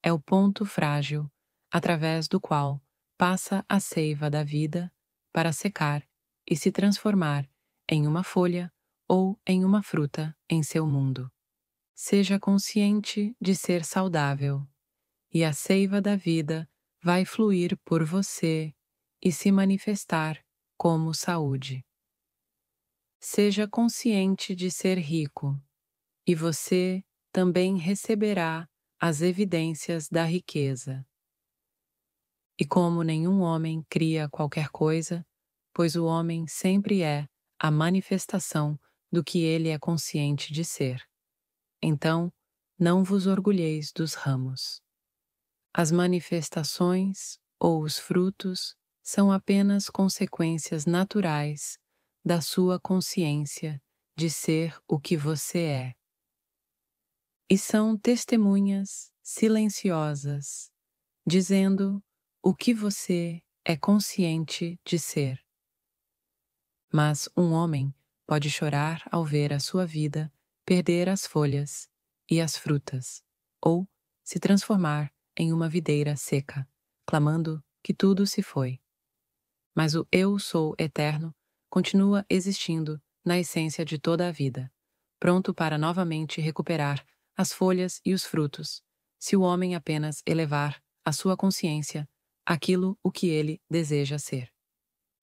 é o ponto frágil através do qual passa a seiva da vida para secar e se transformar em uma folha ou em uma fruta em seu mundo. Seja consciente de ser saudável, e a seiva da vida vai fluir por você e se manifestar como saúde. Seja consciente de ser rico, e você também receberá as evidências da riqueza. E como nenhum homem cria qualquer coisa, pois o homem sempre é a manifestação do que ele é consciente de ser. Então, não vos orgulheis dos ramos. As manifestações ou os frutos são apenas consequências naturais da sua consciência de ser o que você é. E são testemunhas silenciosas, dizendo o que você é consciente de ser. Mas um homem pode chorar ao ver a sua vida perder as folhas e as frutas, ou se transformar em uma videira seca, clamando que tudo se foi. Mas o Eu Sou Eterno continua existindo na essência de toda a vida, pronto para novamente recuperar as folhas e os frutos, se o homem apenas elevar a sua consciência àquilo o que ele deseja ser.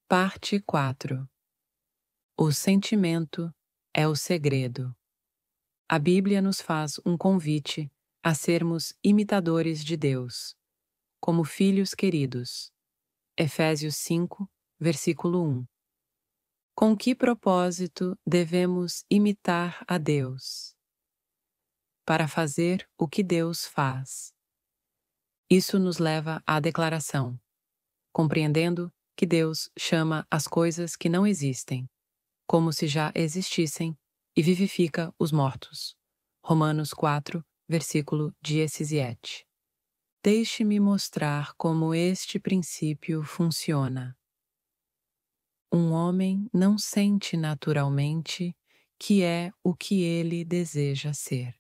Parte 4. O sentimento é o segredo. A Bíblia nos faz um convite a sermos imitadores de Deus, como filhos queridos. Efésios 5, versículo 1. Com que propósito devemos imitar a Deus? Para fazer o que Deus faz. Isso nos leva à declaração, compreendendo que Deus chama as coisas que não existem, como se já existissem, e vivifica os mortos. Romanos 4, versículo 17. Deixe-me mostrar como este princípio funciona. Um homem não sente naturalmente que é o que ele deseja ser.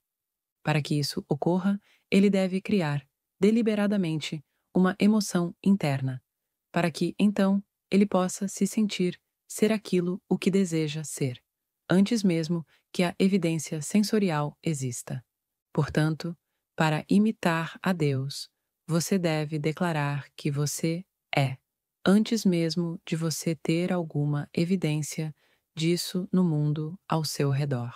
Para que isso ocorra, ele deve criar, deliberadamente, uma emoção interna, para que, então, ele possa se sentir ser aquilo o que deseja ser, antes mesmo que a evidência sensorial exista. Portanto, para imitar a Deus, você deve declarar que você é, antes mesmo de você ter alguma evidência disso no mundo ao seu redor.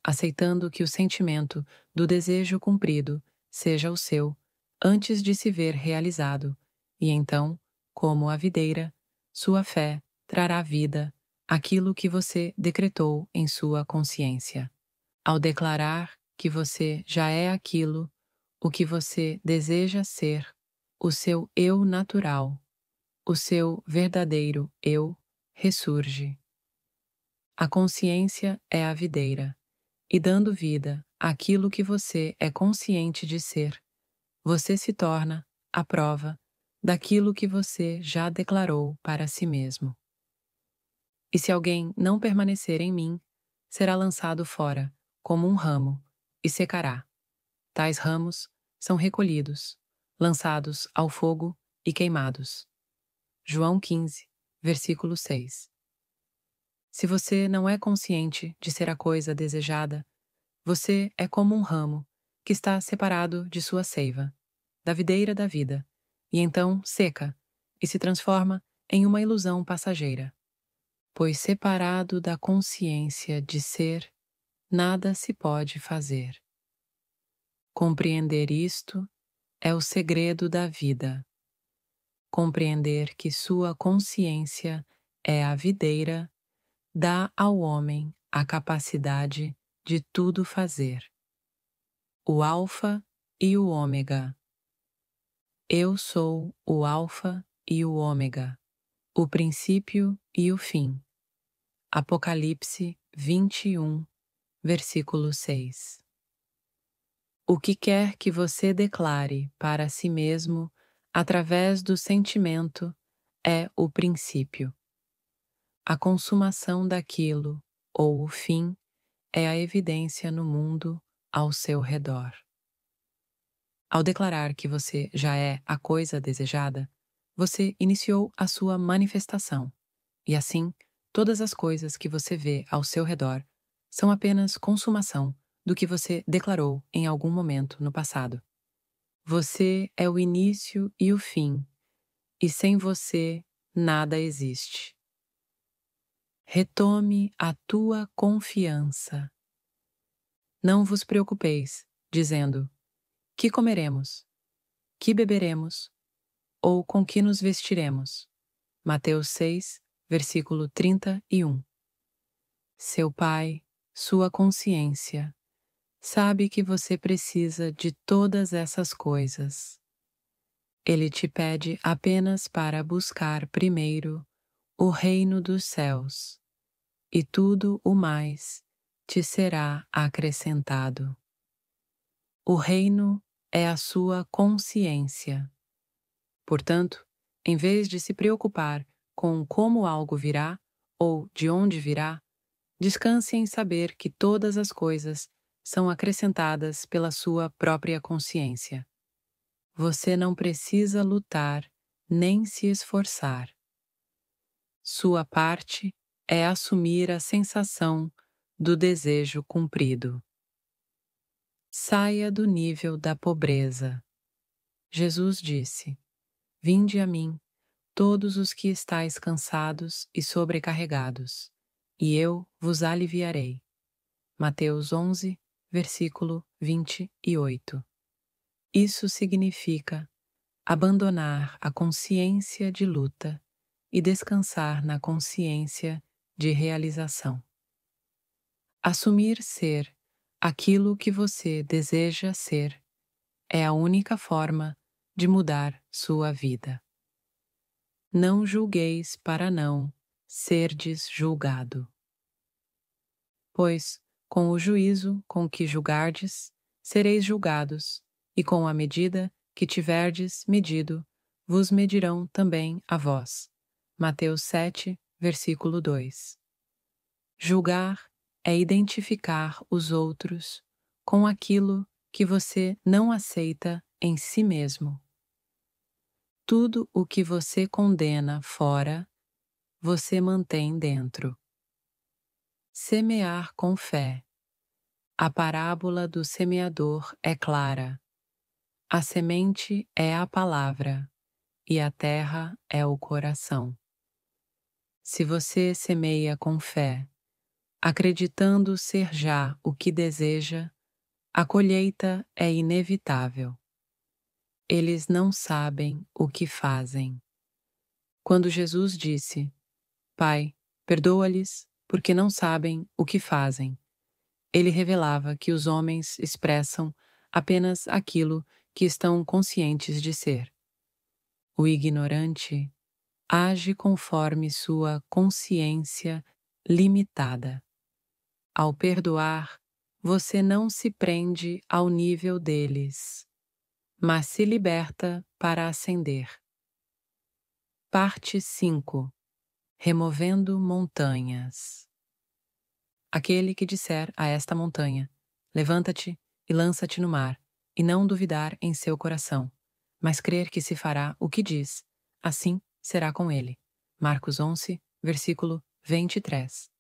Aceitando que o sentimento do desejo cumprido seja o seu, antes de se ver realizado, e então, como a videira, sua fé trará vida àquilo que você decretou em sua consciência. Ao declarar que você já é aquilo, o que você deseja ser, o seu eu natural, o seu verdadeiro eu, ressurge. A consciência é a videira, e dando vida àquilo que você é consciente de ser, você se torna a prova daquilo que você já declarou para si mesmo. E se alguém não permanecer em mim, será lançado fora, como um ramo, e secará. Tais ramos são recolhidos, lançados ao fogo e queimados. João 15, versículo 6. Se você não é consciente de ser a coisa desejada, você é como um ramo que está separado de sua seiva, da videira da vida, e então seca e se transforma em uma ilusão passageira. Pois separado da consciência de ser, nada se pode fazer. Compreender isto é o segredo da vida. Compreender que sua consciência é a videira dá ao homem a capacidade de tudo fazer. O Alfa e o Ômega. Eu sou o Alfa e o Ômega, o princípio e o fim. Apocalipse 21, versículo 6. O que quer que você declare para si mesmo através do sentimento é o princípio. A consumação daquilo, ou o fim, é a evidência no mundo ao seu redor. Ao declarar que você já é a coisa desejada, você iniciou a sua manifestação, e assim, todas as coisas que você vê ao seu redor são apenas consumação do que você declarou em algum momento no passado. Você é o início e o fim, e sem você nada existe. Retome a tua confiança. Não vos preocupeis, dizendo: que comeremos? Que beberemos? Ou com que nos vestiremos? Mateus 6, versículo 31. seu pai, sua consciência, sabe que você precisa de todas essas coisas. Ele te pede apenas para buscar primeiro o reino dos céus, e tudo o mais te será acrescentado. O reino é a sua consciência. Portanto, em vez de se preocupar com como algo virá ou de onde virá, descanse em saber que todas as coisas são acrescentadas pela sua própria consciência. Você não precisa lutar nem se esforçar. Sua parte é assumir a sensação do desejo cumprido. Saia do nível da pobreza. Jesus disse: Vinde a mim, todos os que estáis cansados e sobrecarregados, e eu vos aliviarei. Mateus 11, versículo 28. Isso significa abandonar a consciência de luta e descansar na consciência de realização. Assumir ser aquilo que você deseja ser é a única forma de mudar sua vida. Não julgueis para não serdes julgado. Pois, com o juízo com que julgardes, sereis julgados, e com a medida que tiverdes medido, vos medirão também a vós. Mateus 7, versículo 2. Julgar é identificar os outros com aquilo que você não aceita em si mesmo. Tudo o que você condena fora, você mantém dentro. Semear com fé. A parábola do semeador é clara. A semente é a palavra e a terra é o coração. Se você semeia com fé, acreditando ser já o que deseja, a colheita é inevitável. Eles não sabem o que fazem. Quando Jesus disse: Pai, perdoa-lhes, porque não sabem o que fazem, ele revelava que os homens expressam apenas aquilo que estão conscientes de ser. O ignorante age conforme sua consciência limitada. Ao perdoar, você não se prende ao nível deles, mas se liberta para ascender. Parte 5. Removendo montanhas. Aquele que disser a esta montanha: levanta-te e lança-te no mar, e não duvidar em seu coração, mas crer que se fará o que diz, assim será com ele. Marcos 11, versículo 23.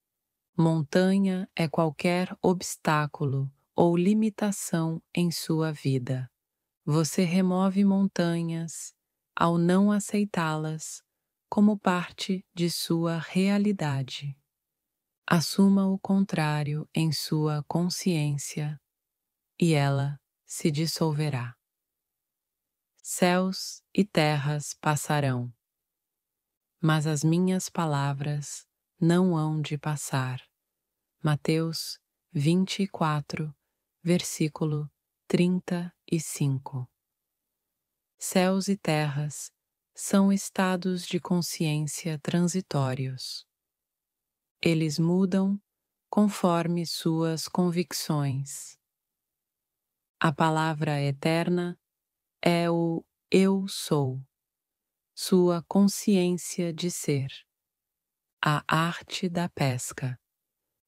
Montanha é qualquer obstáculo ou limitação em sua vida. Você remove montanhas ao não aceitá-las como parte de sua realidade. Assuma o contrário em sua consciência e ela se dissolverá. Céus e terras passarão, mas as minhas palavras não hão de passar. Mateus 24, versículo 35. Céus e terras são estados de consciência transitórios. Eles mudam conforme suas convicções. A palavra eterna é o Eu Sou, sua consciência de ser. A arte da pesca.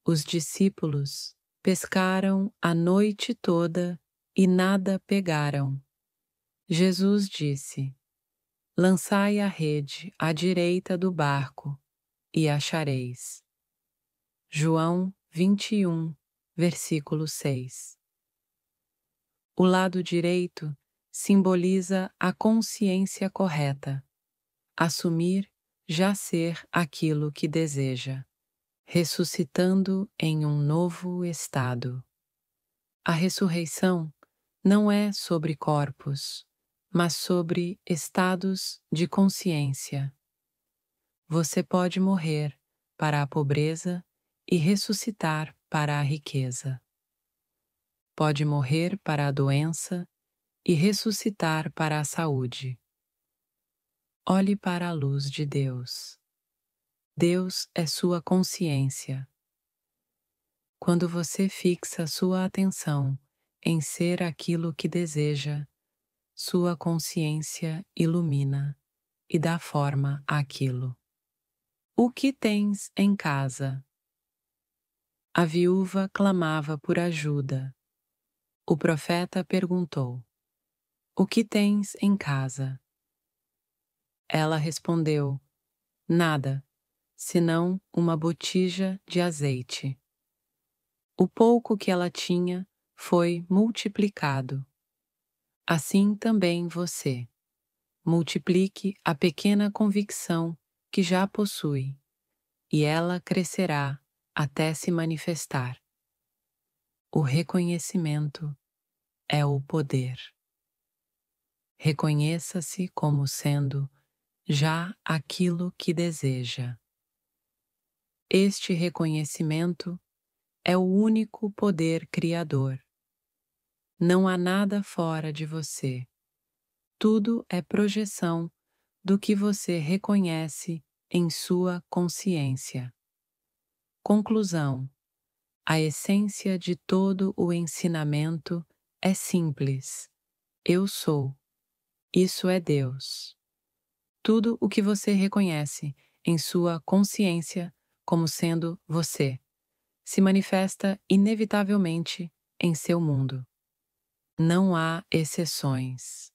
Os discípulos pescaram a noite toda e nada pegaram. Jesus disse: Lançai a rede à direita do barco e achareis. João 21, versículo 6. O lado direito simboliza a consciência correta, assumir já ser aquilo que deseja, ressuscitando em um novo estado. A ressurreição não é sobre corpos, mas sobre estados de consciência. Você pode morrer para a pobreza e ressuscitar para a riqueza. Pode morrer para a doença e ressuscitar para a saúde. Olhe para a luz de Deus. Deus é sua consciência. Quando você fixa sua atenção em ser aquilo que deseja, sua consciência ilumina e dá forma àquilo. O que tens em casa? A viúva clamava por ajuda. O profeta perguntou: O que tens em casa? Ela respondeu: Nada, senão uma botija de azeite. O pouco que ela tinha foi multiplicado. Assim também você. Multiplique a pequena convicção que já possui, e ela crescerá até se manifestar. O reconhecimento é o poder. Reconheça-se como sendo já aquilo que deseja. Este reconhecimento é o único poder criador. Não há nada fora de você. Tudo é projeção do que você reconhece em sua consciência. Conclusão: a essência de todo o ensinamento é simples. Eu sou. Isso é Deus. Tudo o que você reconhece em sua consciência como sendo você se manifesta inevitavelmente em seu mundo. Não há exceções.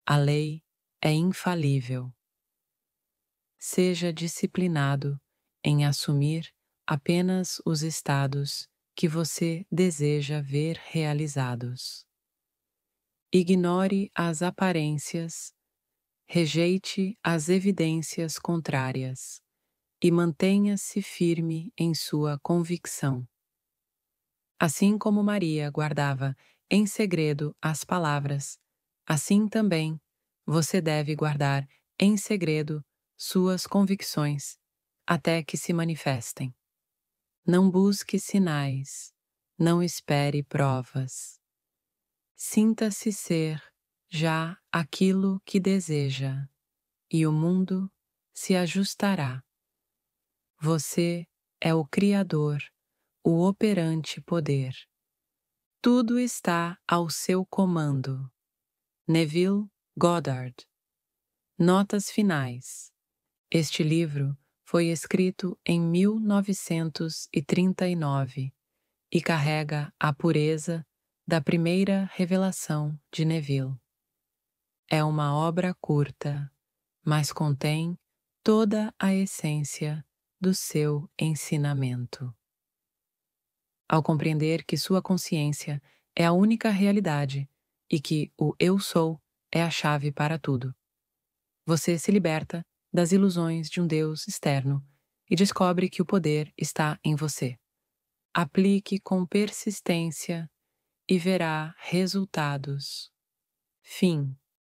A lei é infalível. Seja disciplinado em assumir apenas os estados que você deseja ver realizados. Ignore as aparências, rejeite as evidências contrárias e mantenha-se firme em sua convicção. Assim como Maria guardava em segredo as palavras, assim também você deve guardar em segredo suas convicções até que se manifestem. Não busque sinais, não espere provas. Sinta-se ser já aquilo que deseja, e o mundo se ajustará. Você é o Criador, o operante poder. Tudo está ao seu comando. Neville Goddard. Notas finais. Este livro foi escrito em 1939 e carrega a pureza da primeira revelação de Neville. É uma obra curta, mas contém toda a essência do seu ensinamento. Ao compreender que sua consciência é a única realidade e que o eu sou é a chave para tudo, você se liberta das ilusões de um Deus externo e descobre que o poder está em você. Aplique com persistência e verá resultados. Fim.